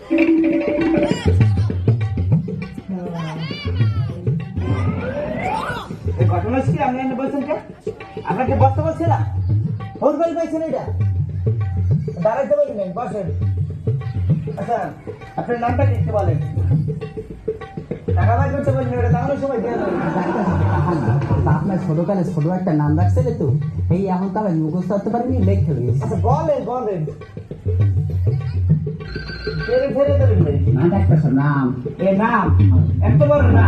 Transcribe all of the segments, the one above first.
ঘটনা হচ্ছে কি, আপনি বলছেন কে? আপনাকে বসতে বলছিলাম, ভোট বই পাইছেন এটা দাঁড়াইতে বললেন, বসেন। আচ্ছা, আপনার নামটা লিখতে বলেন। টাকা বাই করতে বললেন, ওটা তাহলে সবাই দিয়ে দেবেন। আপনার ছোটকালে ছোট একটা নাম রাখছিলে তো, এই এখন তো আমি মুখস্থ করতে পারিনি, লেখতে গেছি। আচ্ছা বলেন বলেন, ফেরে ফেরে দেবেন ভাই। না ডাক্তার সাহেব, নাম এ নাম এত বড় না।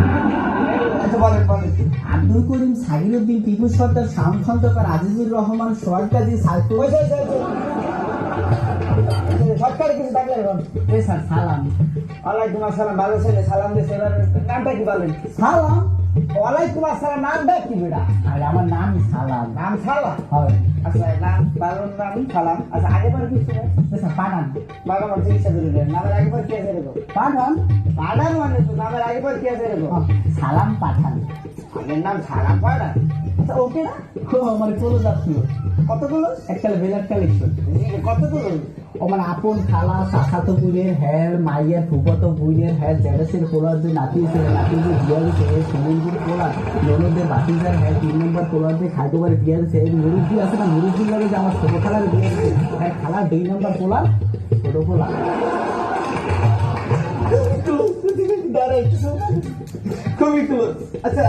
আচ্ছা বলেন বলেন। আব্দুল করিম, সাগিরউদ্দিন, টিপু সর্দার, শাম খন্দকার, আজিজুর রহমান, সোহাগ গাজী, সাইফুল। সরকার কিছু থাকলে এখন। স্যার সালাম। ওয়ালাইকুম আসসালাম, ভালো ছেলে, সালাম দিয়েছে। এবার নামটা কি বলেন? সালাম। ওয়ালাইকুম আসসালাম, নামটা কি বেটা? আর আমার নামই সালাম। নাম সালাম? হয় আচ্ছা, নাম বারোর নাম সালাম। আচ্ছা, আগেবার কি ছিল? স্যার পাঠান। বাবা চিকিৎসা করে দেন। নামের আগেবার কি আছে রেখো? পাঠান পাঠান মানে তো নামের আগেবার কি আছে রেখো? সালাম পাঠান। আগের নাম সালাম পাঠান। আচ্ছা ওকে না, আমার চলে যাচ্ছিল কতগুলো? একটা বেলার কালেকশন। কতগুলো? ও মানে আপন খালা, চাচাতো বুড়ের হ্যার, মাইয়ার ফুফাতো বুড়ের হ্যার, জেডাসের পোলার যে নাতিয়েছে, নাতিদের বিয়ারিছে, সুমনপুর পোলার, ননদের বাতিজার হ্যার, 3 নম্বর পোলার যে খাইতোবার বিয়ারিছে, মুরুব্বি আছে না, মুরুব্বির লাগে যে আমার ছোট খালার বিয়ারিছে, হ্যাঁ খালার 2 নম্বর পোলার, ছোট পোলা। খুবই ক্লোজ। আচ্ছা,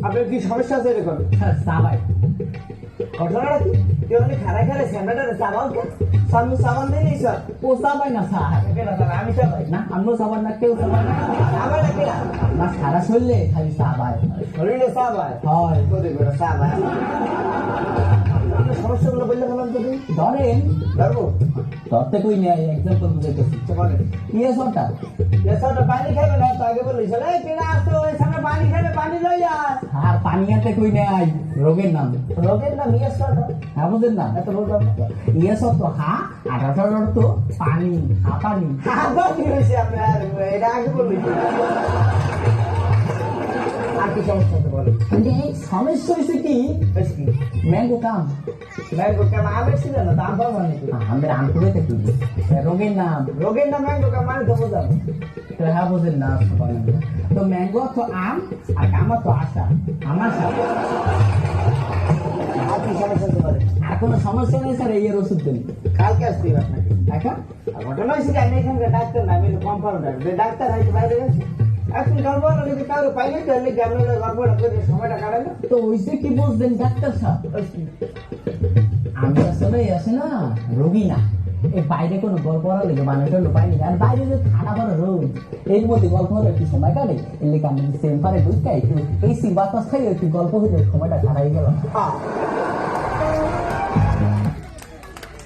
আপনার কি সমস্যা আছে এরকম? স্যার সাবাই। ঘটনাটা কি? কেউ আমি খারাপ খারাপ স্যান্ডার্ড চাবাও কে? সামনে সাবান দিয়ে নেই স্যার। ও সাবাই না স্যার। আমি চাবাই না আমিও সাবান না, কেউ সাবান না। আমার না কেনা না সারা শরীরে খালি সাবাই শরীরে চাবাই হয়। তোদের বেটা চাবাই। সমস্যাগুলো বললে বললাম যদি ধরেন ধরবো ধরতে কই নেই, এক্সাম্পল বুঝাইতেছি। বলেন। ইয়ে সরটা এসবটা পানি খাবে না, তো আগে বলিস কেনা আসতো ওই সামনে পানি খাবে, পানি লই আস। আর পানি আনতে কই নেই, রোগের নাম। রোগের নাম ইয়ে সরটা, হ্যাঁ বুঝেন না, এত বলতাম ইয়ে সব তো হা, আর তো পানি, হা পানি। আবার কি হয়েছে আপনার? এটা আগে বলবি। আর কি সমস্যা আছে বলেন? কিন্তু এই সমস্যা হয়েছে কি, বেশ কি ম্যাঙ্গো কাম। ম্যাঙ্গো কাম আমের ছিল না, দাম পাবো মানে কি? আমাদের আম করে থাকি রোগের নাম। রোগের নাম ম্যাঙ্গো কাম মানে তো বোঝাম। তো হ্যাঁ বুঝেন না, তো ম্যাঙ্গো তো আম আর কামা তো আশা, আমার সাথে। আর কি সমস্যা আছে বলেন? আর কোনো সমস্যা নেই স্যার, এই এর ওষুধ দেন। কালকে আসতে হবে আপনাকে। এখন আর ঘটনা হয়েছে কি, আমি এখানকার ডাক্তার না, আমি কম্পাউন্ডার। যে ডাক্তার হয়তো বাইরে গেছে, এখন গল্প যদি কারো পাইলে তাহলে কি আপনারা গল্পটা করে সময়টা কাটালো? তো ওইসে কি বুঝলেন ডাক্তার সাহেব, আমি আসলে আসে না রোগী না, এই বাইরে কোনো গল্প লেগে মানুষের পাইনি, আর বাইরে যে খানা করা রোগ, এর মধ্যে গল্প হলে একটু সময় কাটে, এর লেগে আমি সেম্পারে ঢুকাই একটু এই বাতাস খাই একটু গল্প হলে সময়টা কাটাই গেল। হ্যাঁ